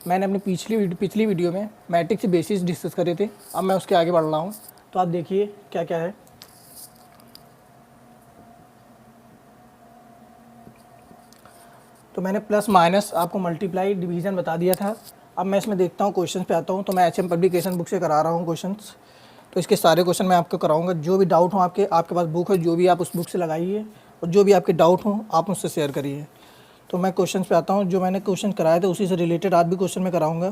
मैंने अपनी पिछली वीडियो में मैट्रिक्स के बेसिस डिस्कस करे थे। अब मैं उसके आगे बढ़ रहा हूँ, तो आप देखिए क्या क्या है। तो मैंने प्लस माइनस आपको मल्टीप्लाई डिवीज़न बता दिया था। अब मैं इसमें देखता हूँ, क्वेश्चन पे आता हूँ। तो मैं एचएम पब्लिकेशन बुक से करा रहा हूँ क्वेश्चंस। तो इसके सारे क्वेश्चन मैं आपको कराऊंगा। जो भी डाउट हो आपके पास बुक है, जो भी आप उस बुक से लगाइए, और जो भी आपके डाउट हो आप मुझसे शेयर करिए। तो मैं क्वेश्चन पे आता हूँ। जो मैंने क्वेश्चन कराए थे उसी से रिलेटेड आज भी क्वेश्चन मैं कराऊंगा।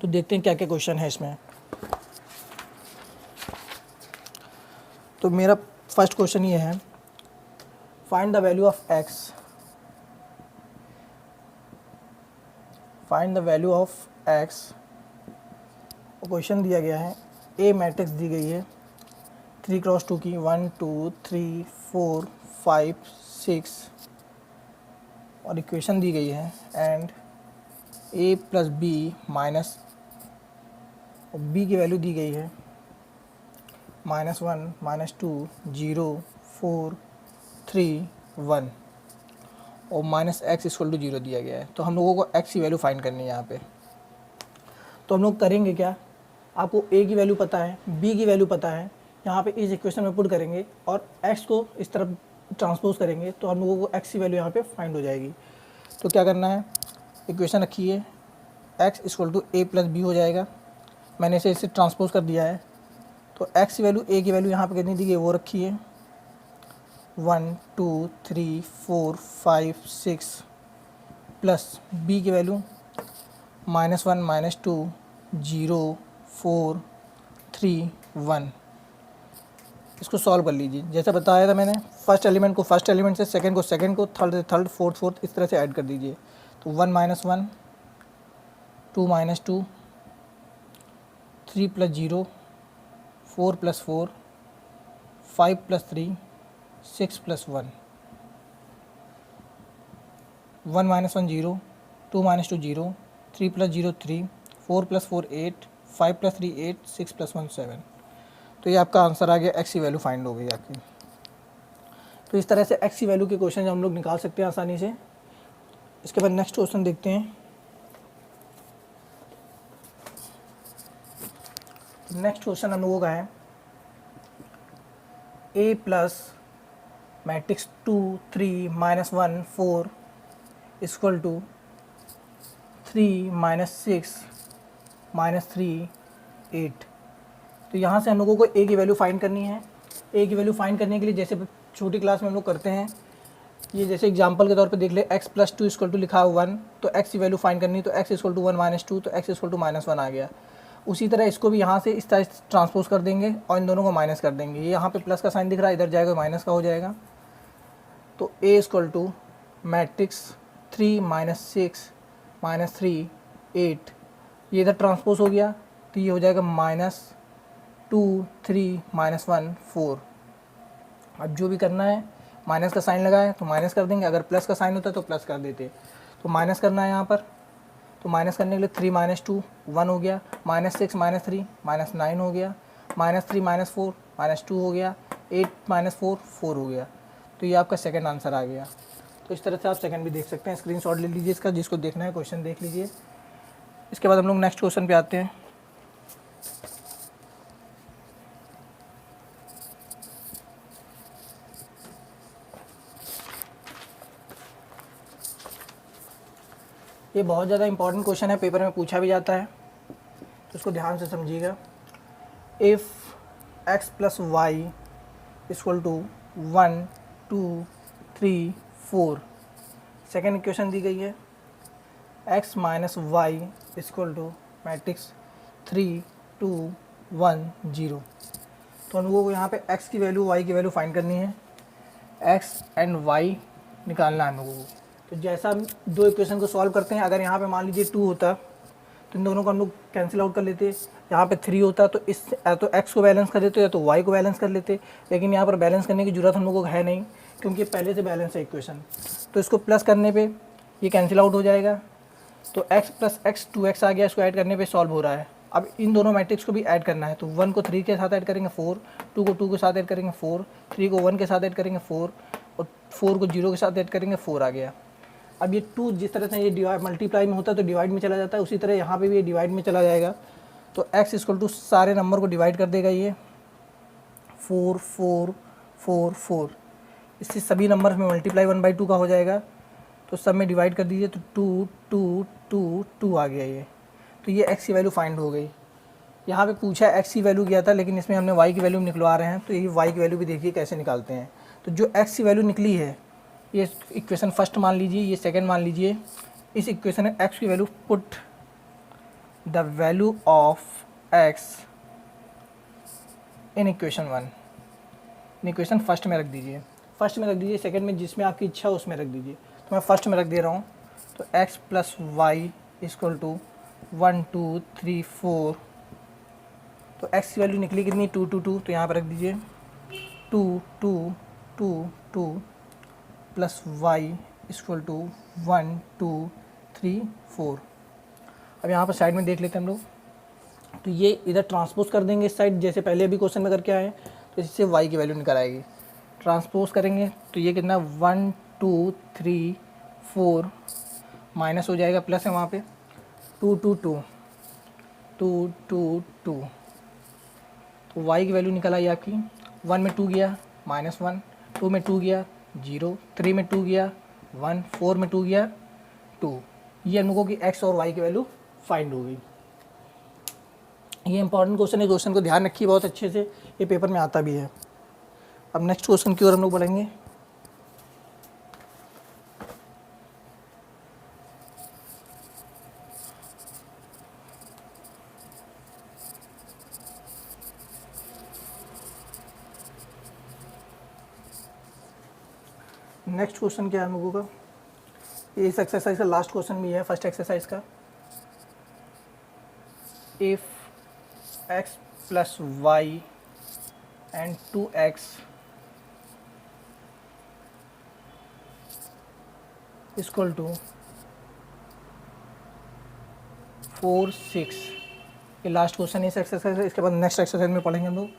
तो देखते हैं क्या क्या क्वेश्चन है इसमें। तो मेरा फर्स्ट क्वेश्चन ये है, find the value of x. Find the value of x. Question दिया गया है, ए मैट्रिक्स दी गई है 3x2 की, 1 2 3 4 5 6, और इक्वेशन दी गई है and A plus B minus, B की वैल्यू दी गई है -1 -2 0 4 3 1, और -x=0 दिया गया है। तो हम लोगों को x की वैल्यू फाइंड करनी है यहाँ पे। तो हम लोग करेंगे क्या, आपको a की वैल्यू पता है, b की वैल्यू पता है, यहाँ पे इस इक्वेशन में पुट करेंगे और x को इस तरफ ट्रांसपोज करेंगे, तो हम लोगों को x की वैल्यू यहाँ पे फाइंड हो जाएगी। तो क्या करना है, इक्वेशन रखी है, x=a प्लस बी हो जाएगा। मैंने इसे ट्रांसपोज कर दिया है। तो x की वैल्यू, a की वैल्यू यहाँ पे कितनी दी गई वो रखी है 1 2 3 4 5 6, प्लस b की वैल्यू -1 -2 0 4 3 1। इसको सॉल्व कर लीजिए। जैसा बताया था मैंने, फर्स्ट एलिमेंट को फर्स्ट एलिमेंट से, सेकंड को सेकंड को, थर्ड से थर्ड, फोर्थ इस तरह से ऐड कर दीजिए। तो 1 -1 2 -2 3 + 0 4 + 4 5 + 3 6 + 1 1 -1 0 2 -2 0 3 + 0 3 4 + 4 8 5 + 3 8 6 + 1 7। तो ये आपका आंसर आ गया, एक्स की वैल्यू फाइंड हो गई आपकी। तो इस तरह से एक्स की वैल्यू के क्वेश्चन हम लोग निकाल सकते हैं आसानी से। इसके बाद नेक्स्ट क्वेश्चन देखते हैं। नेक्स्ट क्वेश्चन हम लोगों का है, a प्लस मैट्रिक्स 2 3 -1 4 = 3 -6 -3 8। तो यहाँ से हम लोगों को a की वैल्यू फाइंड करनी है। a की वैल्यू फाइंड करने के लिए जैसे छोटी क्लास में हम लोग करते हैं, ये जैसे एग्जांपल के तौर पे देख ले, x + 2 = लिखा है 1, तो x की वैल्यू फाइंड करनी, तो x = 1 - 2, तो x = -1 आ गया। उसी तरह इसको भी यहाँ से इस तरह ट्रांसपोज कर देंगे और इन दोनों को माइनस कर देंगे। ये यहाँ पे प्लस का साइन दिख रहा है, इधर जाएगा माइनस का हो जाएगा। तो a = मैट्रिक्स 3 -6 -3 8, ये इधर ट्रांसपोज हो गया, तो ये हो जाएगा -2 3 -1 4। अब जो भी करना है, माइनस का साइन लगा है तो माइनस कर देंगे, अगर प्लस का साइन होता तो प्लस कर देते। तो माइनस करना है यहाँ पर, तो माइनस करने के लिए 3 - 2 1 हो गया, -6 -3 -9 हो गया, -3 -4 -2 हो गया, 8 - 4 4 हो गया। तो ये आपका सेकंड आंसर आ गया। तो इस तरह से आप सेकंड भी देख सकते हैं। स्क्रीनशॉट ले लीजिए इसका, जिसको देखना है क्वेश्चन देख लीजिए। इसके बाद हम लोग नेक्स्ट क्वेश्चन पे आते हैं। ये बहुत ज़्यादा इंपॉर्टेंट क्वेश्चन है, पेपर में पूछा भी जाता है, तो इसको ध्यान से समझिएगा। If x + y = 1 2 3 4, second equation दी गई है, x - y = मैट्रिक्स 3 2 1 0। तो हम लोगों को यहाँ पे x की वैल्यू y की वैल्यू फाइंड करनी है, x एंड y निकालना है हम लोगों को। तो जैसा हम दो इक्वेशन को सॉल्व करते हैं, अगर यहाँ पे मान लीजिए 2 होता तो इन दोनों को हम लोग कैंसिल आउट कर लेते। यहाँ पे 3 होता तो इस या तो x को बैलेंस कर देते या तो y को बैलेंस कर लेते, लेकिन यहाँ पर बैलेंस करने की ज़रूरत हम लोगों को है नहीं, क्योंकि पहले से बैलेंस है इक्वेशन। तो इसको प्लस करने पे ये कैंसिल आउट हो जाएगा, तो x + x 2x आ गया, इसको ऐड करने पे सॉल्व हो रहा है। अब इन दोनों मैट्रिक्स को भी ऐड करना है, तो 1 को 3 के साथ ऐड करेंगे 4, 2 को 2 के साथ ऐड करेंगे 4, 3 को 1 के साथ ऐड करेंगे 4, और 4 को 0 के साथ ऐड करेंगे 4 आ गया। अब ये 2 जिस तरह से ये डिवाइड मल्टीप्लाई में होता है तो डिवाइड में चला जाता है, उसी तरह यहाँ पे भी ये डिवाइड में चला जाएगा। तो x इक्वल टू सारे नंबर को डिवाइड कर देगा ये 4 4 4 4, इससे सभी नंबर में मल्टीप्लाई 1/2 का हो जाएगा। तो सब में डिवाइड कर दीजिए तो 2 2 2 2 आ गया ये। तो ये x की वैल्यू फाइंड हो गई। यहाँ पे पूछा x की वैल्यू किया था, लेकिन इसमें हमने y की वैल्यू निकलवा रहे हैं। तो ये y की वैल्यू भी देखिए कैसे निकालते हैं। तो जो x की वैल्यू निकली है, ये इक्वेशन फर्स्ट मान लीजिए, ये सेकंड मान लीजिए। इस इक्वेशन में x की value put the value of x in equation 1। Equation first में रख दीजिए, फर्स्ट में रख दीजिए, सेकंड में जिसमें आपकी इच्छा हो उसमें रख दीजिए। तो मैं फर्स्ट में रख दे रहा हूँ। तो x plus y equal to 1 2 3 4। तो x की वैल्यू निकली कितनी 2 2 2, तो यहाँ पर रख दीजिए 2 2 2 2 प्लस वाई इक्वल टू 1 2 3 4। अब यहाँ पर साइड में देख लेते हैं हम लोग। तो ये इधर ट्रांसपोज कर देंगे इस साइड, जैसे पहले अभी क्वेश्चन में करके आए। तो इससे y की वैल्यू निकल आएगी। ट्रांसपोज करेंगे तो ये कितना 1 2 3 4 माइनस हो जाएगा, प्लस है वहाँ पे 2 2 2 2 2 2। तो y की वैल्यू निकल आई आपकी 1 में 2 गया -1, 2 में 2 गया 0, 3 में 2 गया 1, 4 में 2 गया 2। ये हम लोगों की x और y की वैल्यू फाइंड हो गई। ये इंपॉर्टेंट क्वेश्चन है, क्वेश्चन को ध्यान रखिए बहुत अच्छे से, ये पेपर में आता भी है। अब नेक्स्ट क्वेश्चन की ओर हम लोग बढ़ेंगे। नेक्स्ट क्वेश्चन क्या है हम लोगों का, ये इस एक्सरसाइज का लास्ट क्वेश्चन भी है, फर्स्ट एक्सरसाइज का। If x plus y and 2x equal to 4 6। ये लास्ट क्वेश्चन है इस एक्सरसाइज है। इसके बाद नेक्स्ट एक्सरसाइज में पढ़ेंगे हम लोग।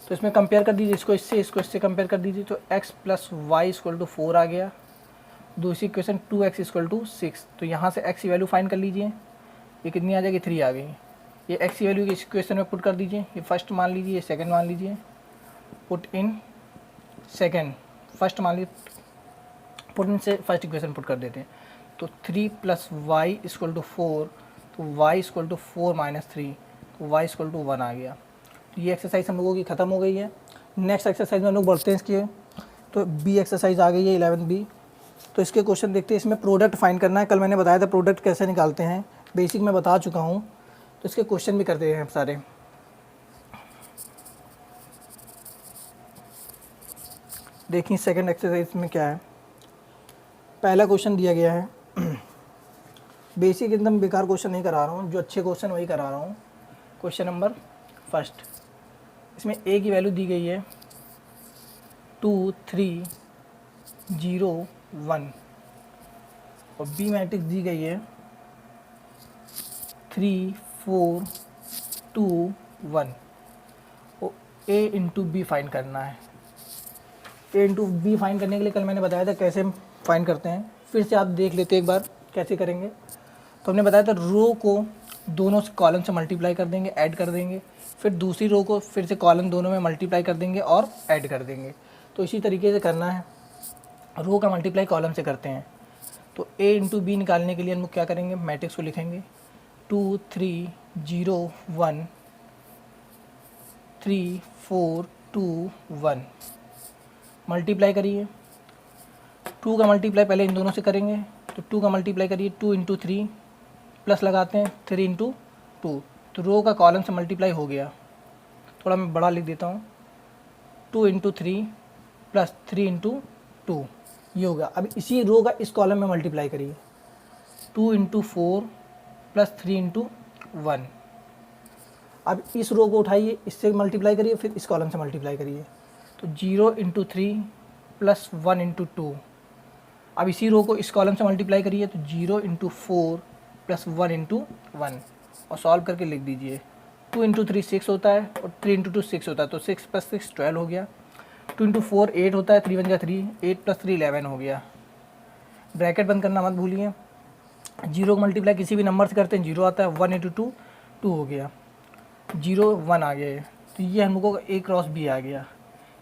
तो इसमें कंपेयर कर दीजिए, इसको इससे कंपेयर कर दीजिए। तो x plus y equal to 4 आ गया। दूसरी इक्वेशन 2x इक्वल टू 6। तो यहाँ से x की वैल्यू फाइंड कर लीजिए, ये कितनी आ जाएगी 3 आ गई। ये x की वैल्यू इस इक्वेशन में पुट कर दीजिए। ये फर्स्ट मान लीजिए, ये सेकंड मान लीजिए, पुट इन सेकंड, फर्स्ट मान लीजिए, पुट इन से फर्स्ट इक्वेशन पुट कर देते हैं। तो 3 प्लस वाई इक्वल टू 4, तो y इक्वल टू 4 माइनस 3, तो y इक्वल टू 1 आ गया। तो ये एक्सरसाइज हम लोगों की ख़त्म हो गई है। नेक्स्ट एक्सरसाइज में हम लोग बढ़ते हैं इसकी। तो बी एक्सरसाइज आ गई है 11 बी। तो इसके क्वेश्चन देखते हैं। इसमें प्रोडक्ट फाइंड करना है। कल मैंने बताया था प्रोडक्ट कैसे निकालते हैं, बेसिक में बता चुका हूँ। तो इसके क्वेश्चन भी करते हैं सारे। देखिए सेकंड एक्सरसाइज में क्या है। पहला क्वेश्चन दिया गया है, बेसिक एकदम बेकार क्वेश्चन नहीं करा रहा हूँ, जो अच्छे क्वेश्चन वही करा रहा हूँ। क्वेश्चन नंबर फर्स्ट, इसमें a की वैल्यू दी गई है 2 3 0 1 और b मैट्रिक्स दी गई है 3 4 2 1 और a इंटू बी फाइंड करना है। a इंटू बी फाइंड करने के लिए कल मैंने बताया था कैसे हम फाइंड करते हैं, फिर से आप देख लेते एक बार कैसे करेंगे। तो हमने बताया था रो को दोनों से कॉलम से मल्टीप्लाई कर देंगे, ऐड कर देंगे, फिर दूसरी रो को फिर से कॉलम दोनों में मल्टीप्लाई कर देंगे और ऐड कर देंगे। तो इसी तरीके से करना है, रो का मल्टीप्लाई कॉलम से करते हैं। तो a इंटू बी निकालने के लिए हम लोग क्या करेंगे, मैट्रिक्स को लिखेंगे 2 3 0 1 3 4 2 1। मल्टीप्लाई करिए, 2 का मल्टीप्लाई पहले इन दोनों से करेंगे। तो 2 का मल्टीप्लाई करिए 2 इंटू 3 प्लस लगाते हैं 3 इंटू 2। तो रो का कॉलम से मल्टीप्लाई हो गया। थोड़ा मैं बड़ा लिख देता हूँ, 2 इंटू 3 प्लस 3 इंटू 2 ये होगा। अब इसी रो का इस कॉलम में मल्टीप्लाई करिए 2 इंटू 4 प्लस 3 इंटू 1। अब इस रो को उठाइए, इससे मल्टीप्लाई करिए, फिर इस कॉलम से मल्टीप्लाई करिए। तो 0 इंटू 3 प्लस 1 इंटू 2। अब इसी रो को इस कॉलम से मल्टीप्लाई करिए। तो 0 इंटू 4 प्लस 1 इंटू 1 और सॉल्व करके लिख दीजिए। 2 इंटू 3 6 होता है और 3 इंटू 2 6 होता है। तो 6 प्लस 6 12 हो गया। 2 इंटू 4 8 होता है, 3 1 जा 3, 8 प्लस 3 11 हो गया। ब्रैकेट बंद करना मत भूलिए। 0 को मल्टीप्लाई किसी भी नंबर से करते हैं 0 आता है, 1 इंटू 2 2 हो गया, 0 1 आ गया है, तो ये हम लोगों का A क्रॉस B आ गया।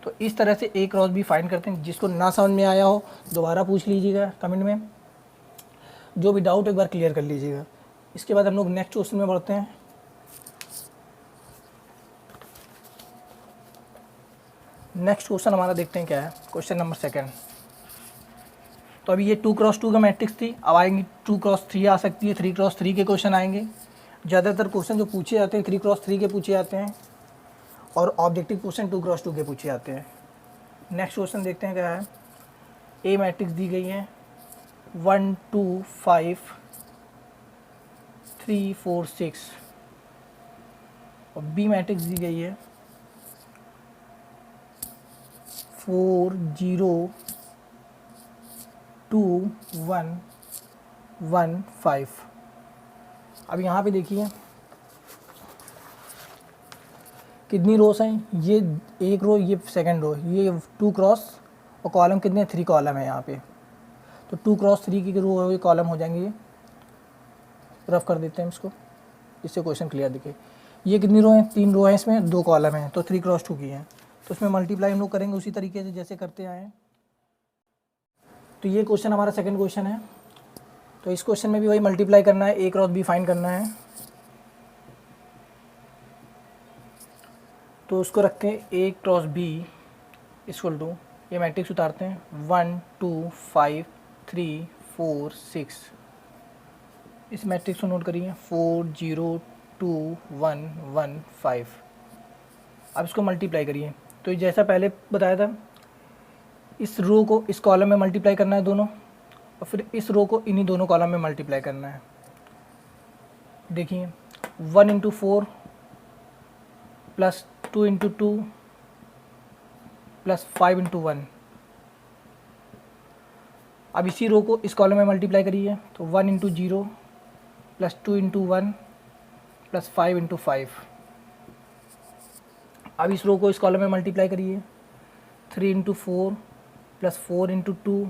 तो इस तरह से A क्रॉस B फाइंड करते हैं। जिसको ना समझ में आया हो दोबारा पूछ लीजिएगा कमेंट में, जो भी डाउट एक बार क्लियर कर लीजिएगा। इसके बाद हम लोग नेक्स्ट क्वेश्चन में बढ़ते हैं। नेक्स्ट क्वेश्चन हमारा देखते हैं क्या है, क्वेश्चन नंबर 2। तो अभी ये 2 क्रॉस 2 का मैट्रिक्स थी, अब आएंगी 2 क्रॉस 3 आ सकती है, 3 क्रॉस 3 के क्वेश्चन आएंगे। ज़्यादातर क्वेश्चन जो पूछे जाते हैं 3 क्रॉस 3 के पूछे जाते हैं, और ऑब्जेक्टिव क्वेश्चन 2 क्रॉस 2 के पूछे जाते हैं। नेक्स्ट क्वेश्चन देखते हैं क्या है। ए मैट्रिक्स दी गई है 1 2 5 3 4 6, और बी मैट्रिक्स दी गई है 4 0 2 1 1 5। अब यहाँ पे देखिए कितनी रोस हैं, ये एक रो, ये सेकंड रो, ये 2 क्रॉस, और कॉलम कितने 3 कॉलम है यहाँ पे। तो 2 क्रॉस 3 की रो ये कॉलम हो जाएंगे। ये रफ कर देते हैं इसको, इससे क्वेश्चन क्लियर दिखे। ये कितनी रो हैं, 3 रो हैं, इसमें 2 कॉलम हैं, तो 3 क्रॉस 2 की हैं। तो इसमें मल्टीप्लाई हम लोग करेंगे उसी तरीके से जैसे करते आए हैं। तो ये क्वेश्चन हमारा सेकंड क्वेश्चन है। तो इस क्वेश्चन में भी वही मल्टीप्लाई करना है, A क्रॉस B फाइंड करना है। तो उसको रख के A cross B equal to, ये मैट्रिक्स उतारते हैं 1 2 5 3 4 6। इस मैट्रिक्स को नोट करिए 4 0 2 1 1 5। अब इसको मल्टीप्लाई करिए। तो जैसा पहले बताया था, इस रो को इस कॉलम में मल्टीप्लाई करना है दोनों, और फिर इस रो को इन्हीं दोनों कॉलम में मल्टीप्लाई करना है। देखिए 1 into 4 plus 2 into 2 plus 5 into 1। अब इसी रो को इस कॉलम में मल्टीप्लाई करिए, तो 1 into 0 plus 2 into 1 plus 5 into 5। अब इस रो को इस कॉलम में मल्टीप्लाई करिए, 3 into 4 plus 4 into 2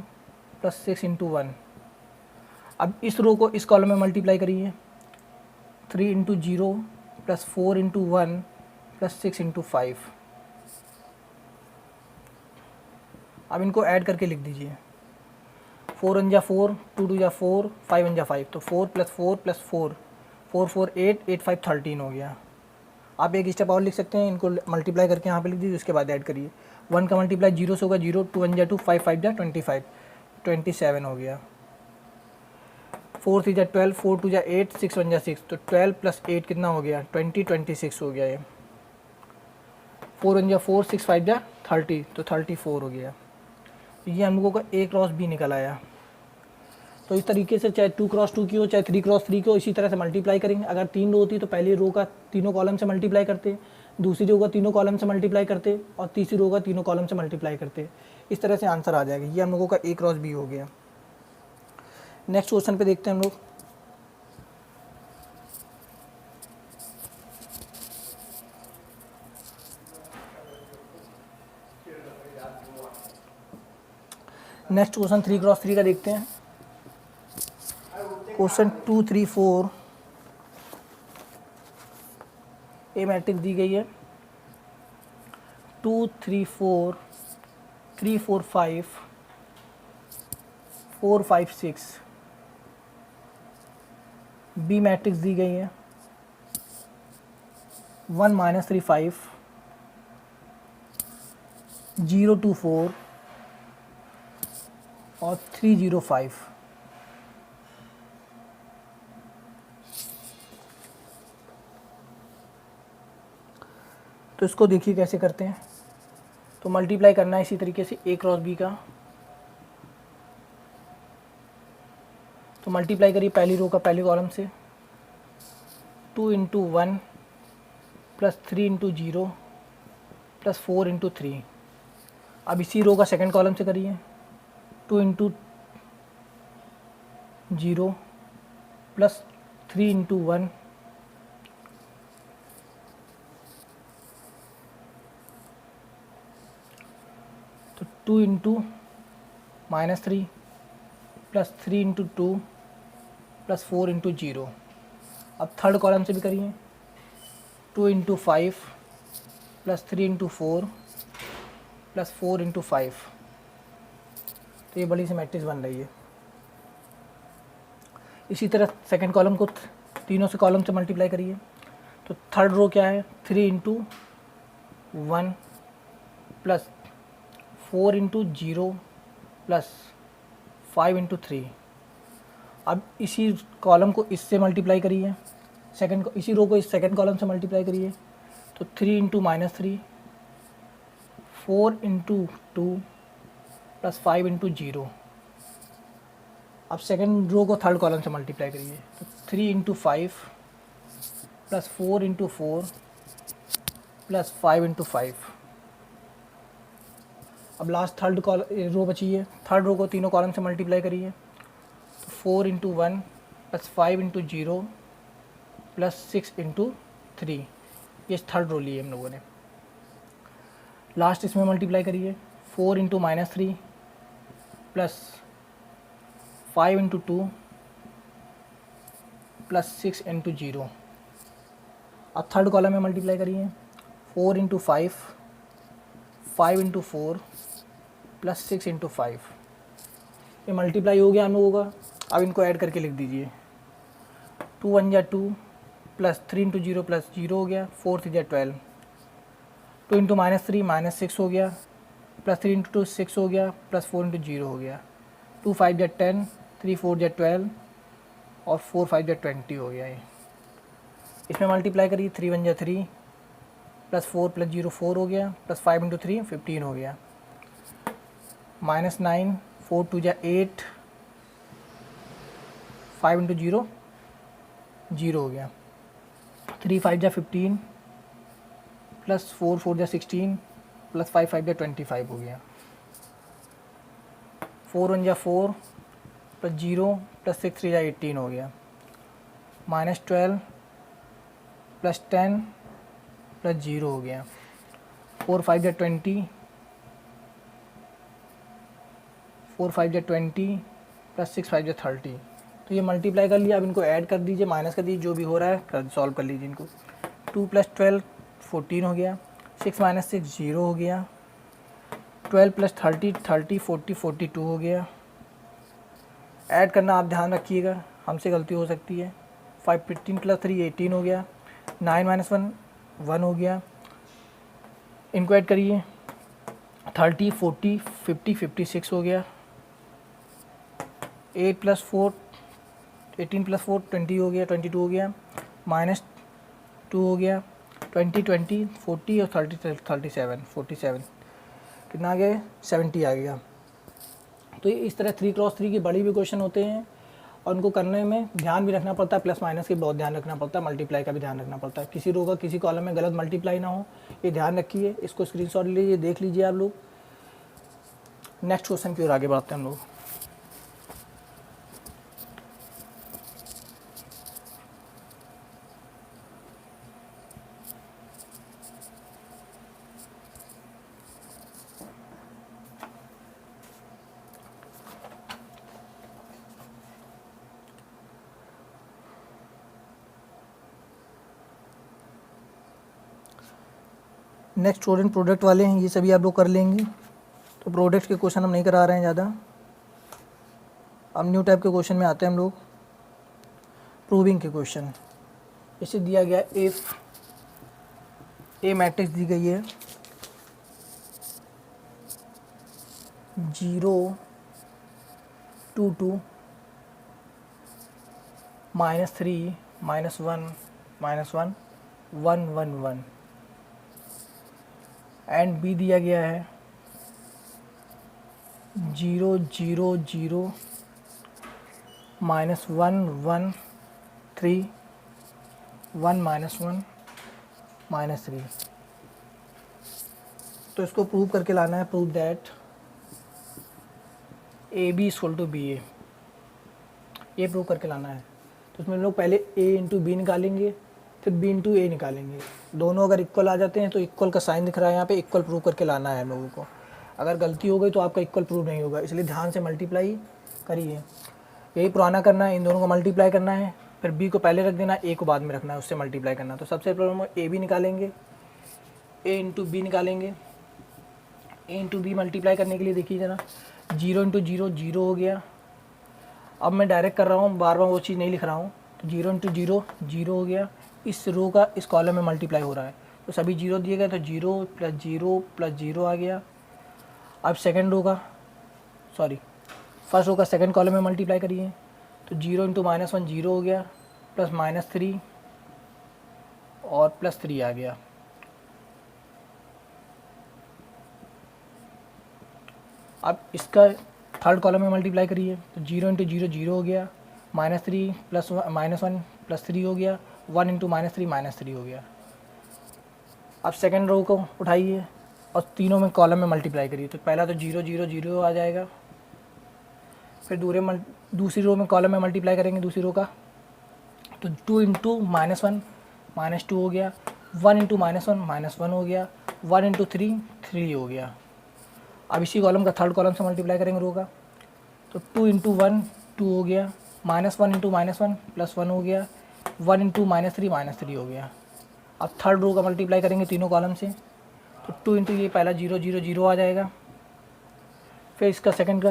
plus 6 into 1। अब इस रो को इस कॉलम में मल्टीप्लाई करिए, 3 into 0 plus 4 into 1 plus 6 into 5। अब इनको ऐड करके लिख दीजिए, 4 1 जा 4, 2 2 जा 4, 5 1 जा 5। तो 4 प्लस 4 प्लस 4, 4 4 8, 8 5 13 हो गया। आप एक स्टेप और लिख सकते हैं, इनको मल्टीप्लाई करके यहाँ पे लिख दीजिए, उसके बाद ऐड करिए। 1 का मल्टीप्लाई 0 से होगा 0, 2 1 जा 2, 5 5 जा 25, 27 हो गया। 4 3 जा 12, 4 2 जा 8, 6 1 जा 6। तो 12 प्लस 8 कितना हो गया, 20 26 हो गया। ये 4 1 जा 4, 6 5 जा 30, तो 34 हो गया। ये हम लोगों का A क्रॉस B निकल आया। तो इस तरीके से चाहे 2 क्रॉस 2 की हो, चाहे 3 क्रॉस 3 की हो, इसी तरह से मल्टीप्लाई करेंगे। अगर 3 रो होती तो पहली रो का तीनों कॉलम से मल्टीप्लाई करते, दूसरी रो का तीनों कॉलम से मल्टीप्लाई करते, और तीसरी रो का तीनों कॉलम से मल्टीप्लाई करते। इस तरह से आंसर आ जाएगा। ये हम लोगों का A क्रॉस B हो गया। नेक्स्ट क्वेश्चन पे देखते हैं हम लोग। नेक्स्ट क्वेश्चन 3 क्रॉस 3 का देखते हैं। क्वेश्चन 2 3 4 ए मैट्रिक्स दी गई है 2 3 4 3 4 5 4 5 6। बी मैट्रिक्स दी गई है 1 -3 5 0 2 4 और 3 0 5। तो इसको देखिए कैसे करते हैं। तो मल्टीप्लाई करना है इसी तरीके से A क्रॉस B का। तो मल्टीप्लाई करिए पहली रो का पहले कॉलम से, 2 into 1 plus 3 into 0 plus 4 into 3। अब इसी रो का सेकंड कॉलम से करिए, 2 इंटू 0 प्लस 3 इंटू 1 तो 2 into -3 plus 3 into 2 plus 4 into 0। अब थर्ड कॉलम से भी करिए, 2 into 5 plus 3 into 4 plus 4 into 5। तो ये बड़ी सी मैट्रिक्स बन रही है। इसी तरह सेकंड कॉलम को तीनों से कॉलम से मल्टीप्लाई करिए। तो थर्ड रो क्या है, 3 into 1 plus 4 into 0 plus 5 into 3। अब इसी कॉलम को इससे मल्टीप्लाई करिए, इसी रो को इस सेकंड कॉलम से मल्टीप्लाई करिए। तो 3 इंटू -3, 4 इंटू 2 प्लस 5 इंटू 0। अब सेकंड रो को थर्ड कॉलम से मल्टीप्लाई करिए। तो 3 into 5 plus 4 into 4 plus 5 into 5। अब लास्ट थर्ड रो बची है, थर्ड रो को तीनों कॉलम से मल्टीप्लाई करिए। तो 4 into 1 plus 5 into 0 plus 6 into 3। ये थर्ड रो ली है हम लोगों ने। लास्ट इसमें मल्टीप्लाई करिए, 4 into -3 plus 5 into 2 plus 6 into 0। अब थर्ड कॉलम में मल्टीप्लाई करिए, 4 इंटू 5, 5 इंटू 4 प्लस 6 इंटू 5। ये मल्टीप्लाई हो गया हम लोगों का। अब इनको ऐड करके लिख दीजिए, 2 1 जा 2 प्लस 3 इंटू 0 प्लस 0 हो गया, 4 3 जा 12, 2 इंटू -3 -6 हो गया, प्लस 3 इंटू 2 6 हो गया, प्लस 4 इंटू 0 हो गया, 2 5 जा 10, 3 4 जा 12 और 4 5 जा 20 हो गया। ये इसमें मल्टीप्लाई करिए, 3 1 जा 3 प्लस 4 प्लस 0 4 हो गया, प्लस 5 इंटू 3 15 हो गया, -9 4 2 जा 8, 5 इंटू 0 0 हो गया, 3 5 जा 15 प्लस 4 4 जा 16 प्लस 5 5 जा 25 हो गया, 4 1 जा 4 प्लस 0 प्लस 6 3 जा 18 हो गया, -12 प्लस 10 प्लस 0 हो गया, 4 5 जा 20, 4 5 जा 20 प्लस 6 5 जा 30। तो ये मल्टीप्लाई कर लिया। अब इनको ऐड कर दीजिए, माइनस कर दीजिए, जो भी हो रहा है सॉल्व कर लीजिए इनको। 2 प्लस 12 14 हो गया, 6 माइनस 6 0 हो गया, 12 प्लस 30 30 40 42 हो गया। ऐड करना आप ध्यान रखिएगा, हमसे गलती हो सकती है। 5 15 प्लस 3 18 हो गया, 9 माइनस 1 1 हो गया। इनको ऐड करिए, 30 40 50 56 हो गया, 8 प्लस 4 18 प्लस 4 20 हो गया, 22 हो गया, -2 हो गया, 20 20 40 और 30 37 47। कितना आ गया, 70 आ गया। तो ये इस तरह 3x3 की बड़ी भी क्वेश्चन होते हैं और उनको करने में ध्यान भी रखना पड़ता है, प्लस माइनस की बहुत ध्यान रखना पड़ता है, मल्टीप्लाई का भी ध्यान रखना पड़ता है। किसी रो का किसी कॉलम में गलत मल्टीप्लाई ना हो, ये ध्यान रखिए। इसको स्क्रीनशॉट लीजिए, देख लीजिए आप लोग। नेक्स्ट क्वेश्चन की ओर आगे बढ़ते हैं हम लोग। नेक्स्ट स्टूडेंट प्रोडक्ट वाले हैं, ये सभी आप लोग कर लेंगे। तो प्रोडक्ट के क्वेश्चन हम नहीं करा रहे हैं ज़्यादा। अब न्यू टाइप के क्वेश्चन में आते हैं हम लोग, प्रूविंग के क्वेश्चन। इसे दिया गया इफ़ ए मैट्रिक्स दी गई है 0 2 2 -3 -1 -1 1 1 1 एंड बी दिया गया है 0 0 0 -1 1 3 1 -1 -3। तो इसको प्रूव करके लाना है, prove that A B equal to B A, ये प्रूव करके लाना है। तो उसमें लोग पहले a इंटू बी निकालेंगे, फिर b इंटू ए निकालेंगे। दोनों अगर इक्वल आ जाते हैं तो इक्वल का साइन दिख रहा है यहाँ पे, इक्वल प्रूव करके लाना है हम लोगों को। अगर गलती हो गई तो आपका इक्वल प्रूव नहीं होगा, इसलिए ध्यान से मल्टीप्लाई करिए। यही पुराना करना है, इन दोनों को मल्टीप्लाई करना है, फिर b को पहले रख देना, a को बाद में रखना है, उससे मल्टीप्लाई करना। तो सबसे पहले हम a b निकालेंगे, a इंटू बी निकालेंगे। a इंटू बी मल्टीप्लाई करने के लिए देखिए ज़रा, 0 इंटू 0 0 हो गया। अब मैं डायरेक्ट कर रहा हूँ, बार बार वो चीज़ नहीं लिख रहा हूँ। तो 0 इंटू 0 0 हो गया। इस रो का इस कॉलम में मल्टीप्लाई हो रहा है, तो सभी 0 दिए गए, तो 0 प्लस 0 प्लस 0 आ गया। अब सेकेंड रो का, सॉरी फर्स्ट रो का सेकेंड कॉलम में मल्टीप्लाई करिए। तो 0 इंटू -1 0 हो गया, प्लस -3 और प्लस 3 आ गया। अब इसका थर्ड कॉलम में मल्टीप्लाई करिए। तो 0 इंटू 0 0 हो गया, -3 प्लस -1 प्लस 3 हो गया, 1 इंटू -3 -3 हो गया। अब सेकेंड रो को उठाइए और तीनों में कॉलम में मल्टीप्लाई करिए। तो पहला तो 0 0 0 आ जाएगा, फिर दूसरी रो में कॉलम में मल्टीप्लाई करेंगे दूसरी रो का। तो 2 इंटू -1 -2 हो गया, 1 इंटू -1 -1 हो गया, 1 इंटू 3 3 हो गया। अब इसी कॉलम का थर्ड कॉलम से मल्टीप्लाई करेंगे रो का। तो 2 इंटू 1 2 हो गया, -1 इंटू -1 प्लस 1 हो गया, 1 इंटू -3 -3 हो गया। अब थर्ड रो का मल्टीप्लाई करेंगे तीनों कॉलम से। तो 2 इंटू ये पहला 0 0 0 आ जाएगा, फिर इसका सेकंड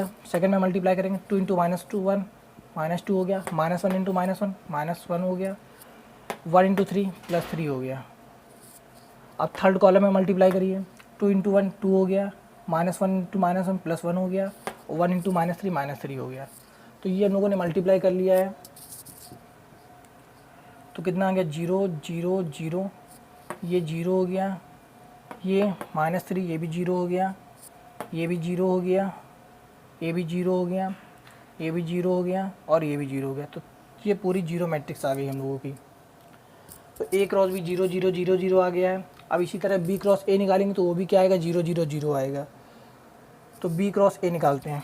में मल्टीप्लाई करेंगे। 2 इंटू -1 -2 हो गया, -1 इंटू -1 -1 हो गया, 1 इंटू 3 प्लस 3 हो गया। अब थर्ड कॉलम में मल्टीप्लाई करिए। 2 इंटू 1 2 हो गया, -1 इंटू -1 प्लस 1 हो गया, 1 इंटू -3 -3 हो गया। तो ये हम लोगों ने मल्टीप्लाई कर लिया है। तो कितना आ गया, 0 0 0, ये 0 हो गया, ये -3, ये भी 0 हो गया, ये भी 0 हो गया, ये भी 0 हो गया, ये भी 0 हो गया और ये भी 0 हो गया। तो ये पूरी 0 मैट्रिक्स आ गई हम लोगों की। तो A क्रॉस भी 0 0 0 0 आ गया है। अब इसी तरह B क्रॉस A निकालेंगे तो वो भी क्या आएगा, 0 0 0 आएगा। तो B क्रॉस A निकालते हैं।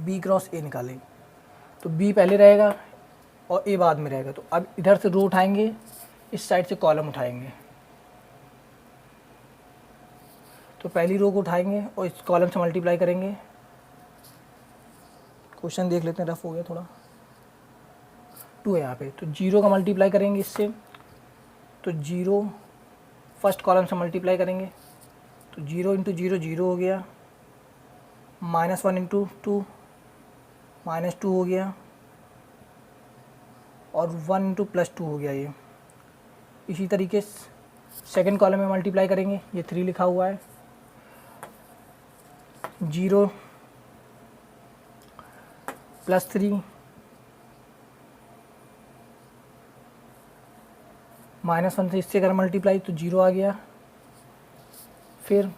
B क्रॉस A निकालेंगे तो B पहले रहेगा और A बाद में रहेगा। तो अब इधर से रो उठाएंगे, इस साइड से कॉलम उठाएंगे। तो पहली रो को उठाएंगे और इस कॉलम से मल्टीप्लाई करेंगे। क्वेश्चन देख लेते हैं, रफ हो गया थोड़ा, 2 है यहाँ पे। तो 0 का मल्टीप्लाई करेंगे इससे, तो 0 फर्स्ट कॉलम से मल्टीप्लाई करेंगे। तो 0 इंटू 0 0 हो गया, -1 इंटू 2 -2 हो गया और 1 इंटू प्लस 2 हो गया। ये इसी तरीके से सेकेंड कॉलम में मल्टीप्लाई करेंगे। ये 3 लिखा हुआ है, 0 प्लस 3 -1 से इससे अगर मल्टीप्लाई तो 0 आ गया। फिर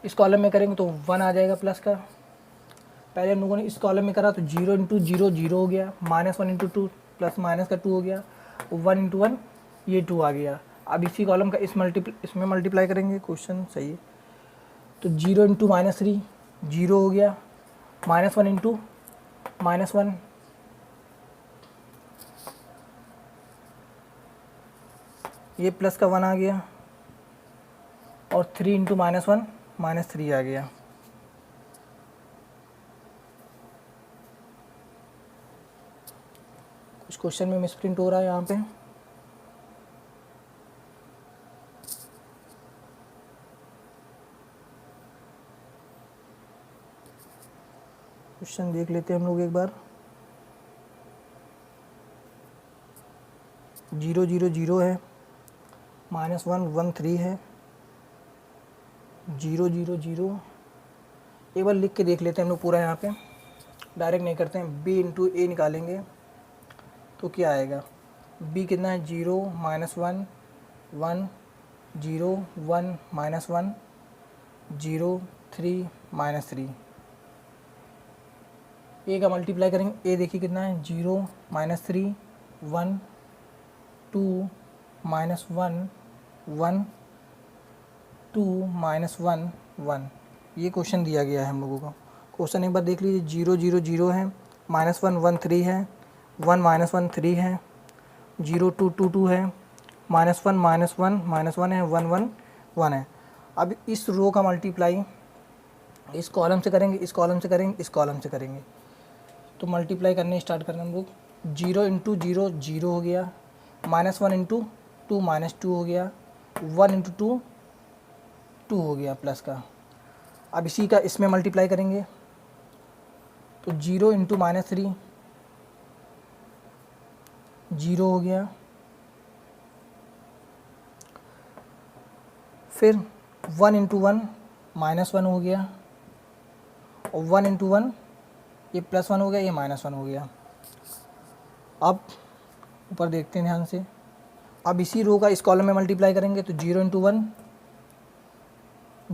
इस कॉलम में करेंगे तो 1 आ जाएगा प्लस का। पहले हम लोगों ने इस कॉलम में करा तो 0 इंटू 0 0 हो गया, -1 इंटू 2 प्लस माइनस का 2 हो गया, 1 इंटू 1 ये 2 आ गया। अब इसी कॉलम का इसमें मल्टीप्लाई करेंगे। क्वेश्चन सही है। तो 0 इंटू -3 0 हो गया, -1 इंटू -1 ये प्लस का 1 आ गया और 3 इंटू -1 -3 आ गया। कुछ क्वेश्चन में मिसप्रिंट हो रहा है यहाँ पे। क्वेश्चन देख लेते हैं हम लोग एक बार। 0 0 0 है, -1 1 3 है, 0 0 0। एक बार लिख के देख लेते हैं हम लोग पूरा, यहाँ पे डायरेक्ट नहीं करते हैं। B इंटू A निकालेंगे तो क्या आएगा, B कितना है, 0 -1 1 0 1 -1 0 3 -3। A का मल्टीप्लाई करेंगे, A देखिए कितना है, 0 -3 1 2 -1 1 2 -1 1। ये क्वेश्चन दिया गया है हम लोगों को। क्वेश्चन एक बार देख लीजिए। 0 0 0 है, -1 1 3 है, 1 -1 3 है, 0 2 2 2 है, -1 -1 -1 है, 1 1 1 है। अब इस रो का मल्टीप्लाई इस कॉलम से करेंगे, इस कॉलम से करेंगे, इस कॉलम से करेंगे। तो मल्टीप्लाई करने स्टार्ट करना हम लोग। 0 इंटू 0 0 हो गया, -1 इंटू 2 -2 हो गया, 1 इंटू 2 2 हो गया प्लस का। अब इसी का इसमें मल्टीप्लाई करेंगे तो 0 इंटू -3 0 हो गया, फिर 1 इंटू 1 -1 हो गया, और 1 इंटू 1 ये +1 हो गया, ये -1 हो गया। अब ऊपर देखते हैं ध्यान से। अब इसी रो का इस कॉलम में मल्टीप्लाई करेंगे तो 0 इंटू 1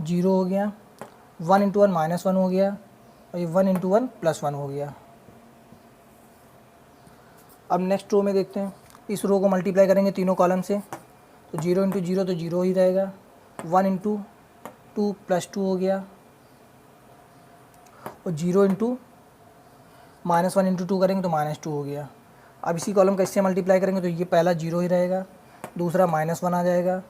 0 हो गया, 1 इंटू 1 -1 हो गया, और ये 1 इंटू 1 +1 हो गया। अब नेक्स्ट रो में देखते हैं, इस रो को मल्टीप्लाई करेंगे तीनों कॉलम से तो 0 इंटू 0 तो 0 ही रहेगा, 1 इंटू 2 +2 हो गया, और 0 इंटू -1 इंटू 2 करेंगे तो -2 हो गया। अब इसी कॉलम का इससे मल्टीप्लाई करेंगे तो ये पहला 0 ही रहेगा, दूसरा -1 आ जाएगा,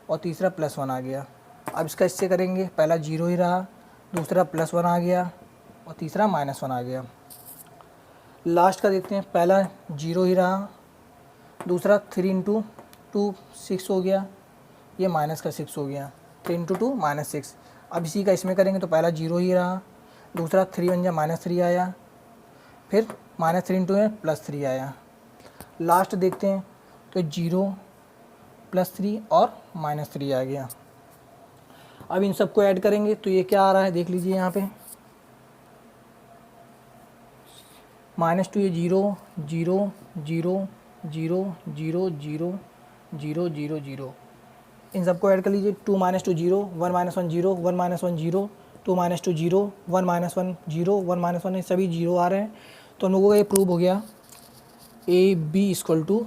और तीसरा +1 आ गया। अब इसका इससे करेंगे, पहला 0 ही रहा, दूसरा +1 आ गया, और तीसरा -1 आ गया। लास्ट का देखते हैं, पहला 0 ही रहा, दूसरा 3 इंटू 2 6 हो गया, ये माइनस का 6 हो गया, 3 इंटू 2 -6। अब इसी का इसमें करेंगे तो पहला 0 ही रहा, दूसरा 3 बन जा -3 आया, फिर -3 इंटू है +3 आया। लास्ट देखते हैं तो 0 +3 और -3 आ गया। अब इन सबको ऐड करेंगे तो ये क्या आ रहा है देख लीजिए यहाँ पे, -2 ये 0 0 0 0 0 0 0 0 0, इन सबको ऐड कर लीजिए। 2 - 2 0, 1 - 1 0, 1 - 1 0, 2 - 2 0, 1 - 1 0, 1 - 1, ये सभी 0 आ रहे हैं। तो हम लोगों का ये प्रूव हो गया AB =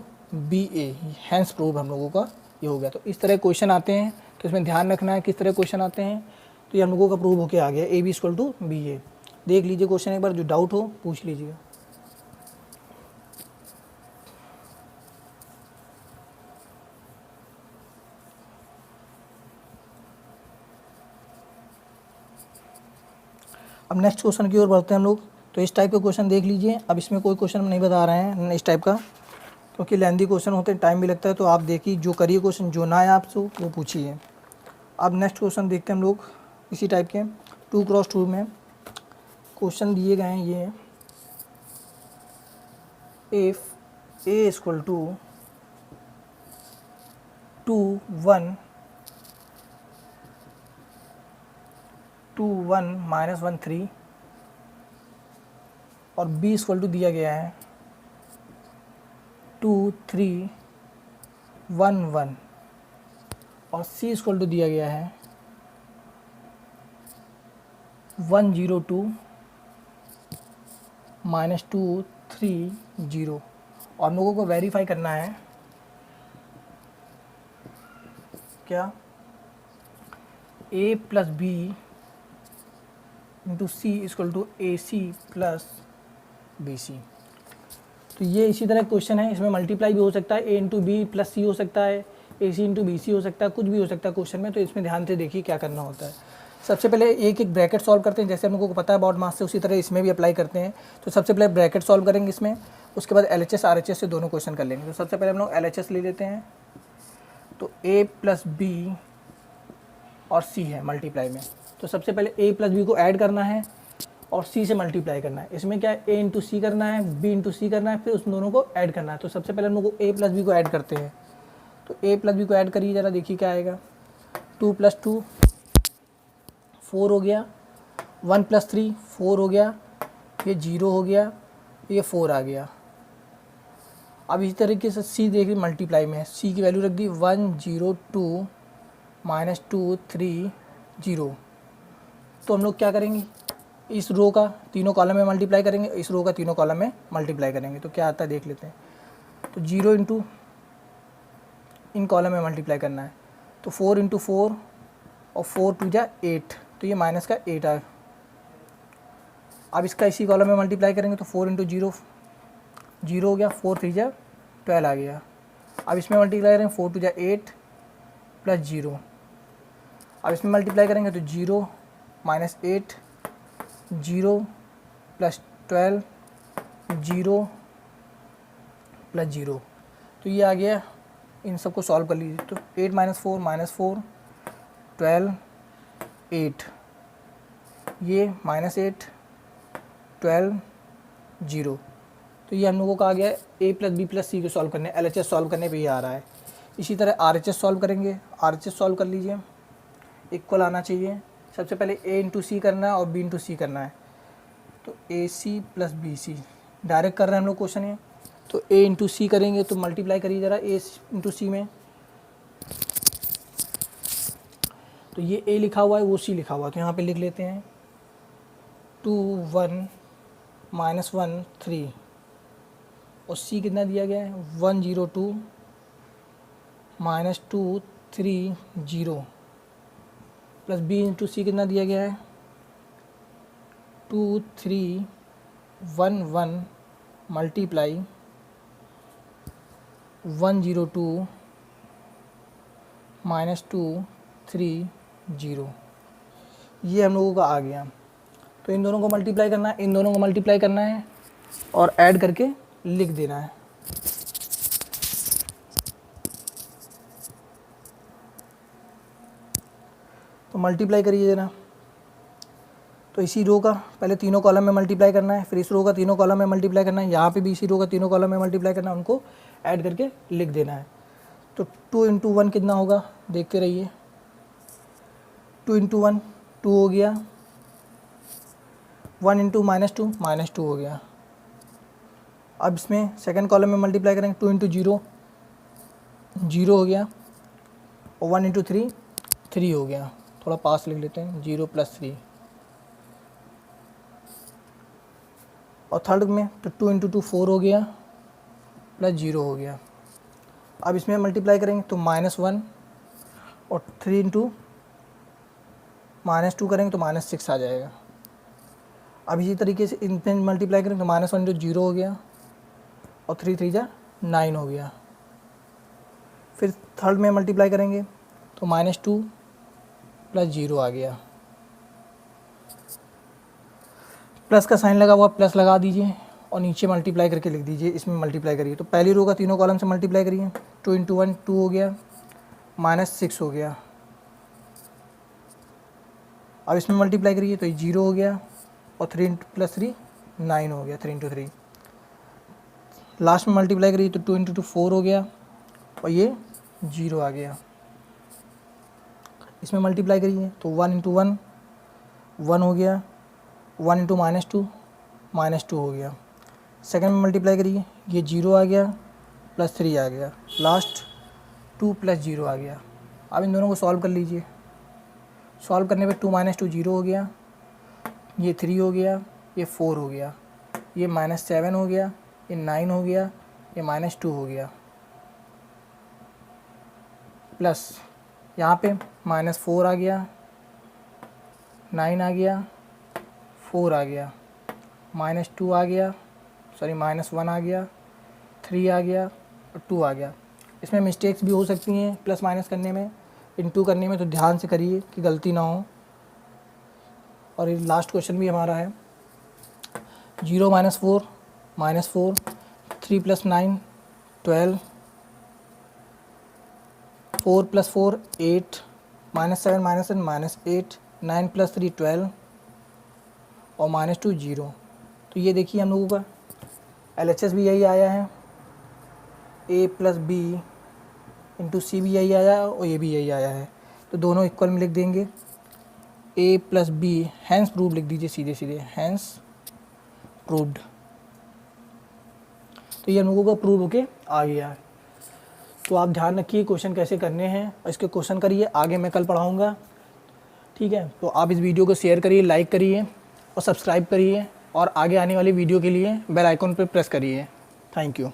BA, हैंस प्रूव हम लोगों का ये हो गया। तो इस तरह क्वेश्चन आते हैं तो इसमें ध्यान रखना है किस तरह क्वेश्चन आते हैं। तो ये हम लोगों का प्रूव होके आ गया AB = BA। देख लीजिए क्वेश्चन एक बार, जो डाउट हो पूछ लीजिएगा। अब नेक्स्ट क्वेश्चन की ओर बढ़ते हैं हम लोग। तो इस टाइप के क्वेश्चन देख लीजिए। अब इसमें कोई क्वेश्चन हम नहीं बता रहे हैं इस टाइप का, क्योंकि लेंदी क्वेश्चन होते हैं, टाइम भी लगता है। तो आप देखिए, जो करिए क्वेश्चन, जो ना है आपसे वो पूछिए। अब नेक्स्ट क्वेश्चन देखते हैं हम लोग इसी टाइप के 2x2 में क्वेश्चन दिए गए हैं। ये इफ़ A = 2 1 2 1 -1 3 और B = दिया गया है 2 3 1 1 और C = दिया गया है 1 0 2 -2 3 0। और हम लोगों को वेरीफाई करना है क्या, A + B × C = AC + BC। तो ये इसी तरह क्वेश्चन है, इसमें मल्टीप्लाई भी हो सकता है, A × B + C हो सकता है, AC × BC हो सकता है, कुछ भी हो सकता है क्वेश्चन में। तो इसमें ध्यान से देखिए क्या करना होता है। सबसे पहले एक एक ब्रैकेट सॉल्व करते हैं, जैसे हम लोगों को पता है अबाउट मास से, उसी तरह इसमें भी अप्लाई करते हैं। तो सबसे पहले ब्रैकेट सॉल्व करेंगे इसमें, उसके बाद LHS RHS से दोनों क्वेश्चन कर लेंगे। तो सबसे पहले हम लोग LHS ले लेते हैं। तो A + B और C है मल्टीप्लाई में, तो सबसे पहले A + B को ऐड करना है और C से मल्टीप्लाई करना है। इसमें क्या है, A × C करना है, B × C करना है, फिर उस दोनों को ऐड करना है। तो सबसे पहले हम लोग A + B को ऐड करते हैं। तो A + B को ऐड करिए ज़रा, देखिए क्या आएगा। 2 + 2 4 हो गया, 1 + 3 4 हो गया, ये 0 हो गया, ये 4 आ गया। अब इसी तरीके से C देखिए मल्टीप्लाई में है, C की वैल्यू रख दी 1 0 2 -2 3 0। तो हम लोग क्या करेंगे, इस रो का तीनों कॉलम में मल्टीप्लाई करेंगे, इस रो का तीनों कॉलम में मल्टीप्लाई करेंगे। तो क्या आता है देख लेते हैं। तो 0 इंटू इन कॉलम में मल्टीप्लाई करना है, तो 4 × 4 और 4 2 जा 8, तो ये माइनस का 8 आ। अब इसका इसी कॉलम में मल्टीप्लाई करेंगे तो 4 × 0 0 हो गया, 4 3 जा 12 आ गया। अब इसमें मल्टीप्लाई करेंगे 4 टू जा 8 प्लस 0। अब इसमें मल्टीप्लाई करेंगे तो 0 माइनस 8 0 प्लस 12 0 प्लस 0। तो ये आ गया। इन सबको सॉल्व कर लीजिए। तो 8 माइनस 4 12 8, ये माइनस 8 12 0। तो ये हम लोगों का आ गया a प्लस बी प्लस सी को सॉल्व करने, LHS सॉल्व करने पे ये आ रहा है। इसी तरह RHS सॉल्व करेंगे। RHS सॉल्व कर लीजिए, इक्वल आना चाहिए। सबसे पहले a इंटू सी करना है और b इंटू सी करना है। तो AC प्लस BC डायरेक्ट कर रहे हैं हम लोग क्वेश्चन ये। तो a इंटू सी करेंगे तो मल्टीप्लाई करिए ज़रा a इंटू सी में। तो ये a लिखा हुआ है, वो c लिखा हुआ है, तो यहाँ पे लिख लेते हैं 2 1 माइनस 1 3 और c कितना दिया गया है 1 0 2 माइनस 2 3 0 प्लस b इंटू सी कितना दिया गया है 2 3 1 1 मल्टीप्लाई 1 0 2 माइनस 2 3 0। ये हम लोगों का आ गया। तो इन दोनों को मल्टीप्लाई करना है, इन दोनों को मल्टीप्लाई करना है और ऐड करके लिख देना है। तो मल्टीप्लाई करिए जरा। तो इसी रो का पहले तीनों कॉलम में मल्टीप्लाई करना है, फिर इस रो का तीनों कॉलम में मल्टीप्लाई करना है, यहाँ पे भी इसी रो का तीनों कॉलम में मल्टीप्लाई करना है, उनको ऐड करके लिख देना है। तो 2 इंटू 1 कितना होगा देखते रहिए। 2 इंटू 1 2 हो गया। 1 इंटू माइनस टू हो गया। अब इसमें सेकंड कॉलम में मल्टीप्लाई करेंगे 2 इंटू 0 0 हो गया और 1 इंटू 3 3 हो गया। थोड़ा पास लिख लेते हैं 0 प्लस 3। और थर्ड में तो 2 इंटू 2 4 हो गया प्लस 0 हो गया। अब इसमें मल्टीप्लाई करेंगे तो -1 और 3 इंटू -2 करेंगे तो -6 आ जाएगा। अब इसी तरीके से इन पे मल्टीप्लाई करेंगे तो -1 इंटू 0 हो गया और 3 3 जा 9 हो गया। फिर थर्ड में मल्टीप्लाई करेंगे तो -2 प्लस 0 आ गया। प्लस का साइन लगा हुआ, प्लस लगा दीजिए और नीचे मल्टीप्लाई करके लिख दीजिए। इसमें मल्टीप्लाई करिए तो पहली रो का तीनों कॉलम से मल्टीप्लाई करिए। 2 इंटू 1 2 हो गया, -6 हो गया। अब इसमें मल्टीप्लाई करिए तो ये 0 हो गया और 3 प्लस 3 9 हो गया। 3 इंटू 3 लास्ट में मल्टीप्लाई करिए तो 2 इंटू 2 4 हो गया और ये 0 आ गया। इसमें मल्टीप्लाई करिए तो 1 इंटू 1 1 हो गया, 1 इंटू -2 हो गया। सेकंड में मल्टीप्लाई करिए, ये 0 आ गया प्लस 3 आ गया, लास्ट 2 प्लस 0 आ गया। अब इन दोनों को सॉल्व कर लीजिए। सॉल्व करने पे 2 -2 0 हो गया, ये 3 हो गया, ये 4 हो गया, ये -7 हो गया, ये 9 हो गया, ये -2 हो गया, प्लस यहाँ पे -4 आ गया, 9 आ गया, 4 आ गया, -2 आ गया, सॉरी -1 आ गया, 3 आ गया और 2 आ गया। इसमें मिस्टेक्स भी हो सकती हैं प्लस माइनस करने में, इनटू करने में, तो ध्यान से करिए कि गलती ना हो। और ये लास्ट क्वेश्चन भी हमारा है 0 - 4 3 + 9 12 4 + 4 8 -7 -8 9 + 3 12 और -2 0। तो ये देखिए हम लोगों का LHS भी यही आया है, a + b इंटू सी भी यही आया है और ये भी यही आया है। तो दोनों इक्वल में लिख देंगे, a + b हैंस प्रूव्ड लिख दीजिए सीधे सीधे, हैंस प्रूव्ड। तो ये हम लोगों का प्रूव होके आ गया है। तो आप ध्यान रखिए क्वेश्चन कैसे करने हैं और इसके क्वेश्चन करिए, आगे मैं कल पढ़ाऊँगा। ठीक है, तो आप इस वीडियो को शेयर करिए, लाइक करिए और सब्सक्राइब करिए और आगे आने वाली वीडियो के लिए बेल आइकन पर प्रेस करिए। Thank you.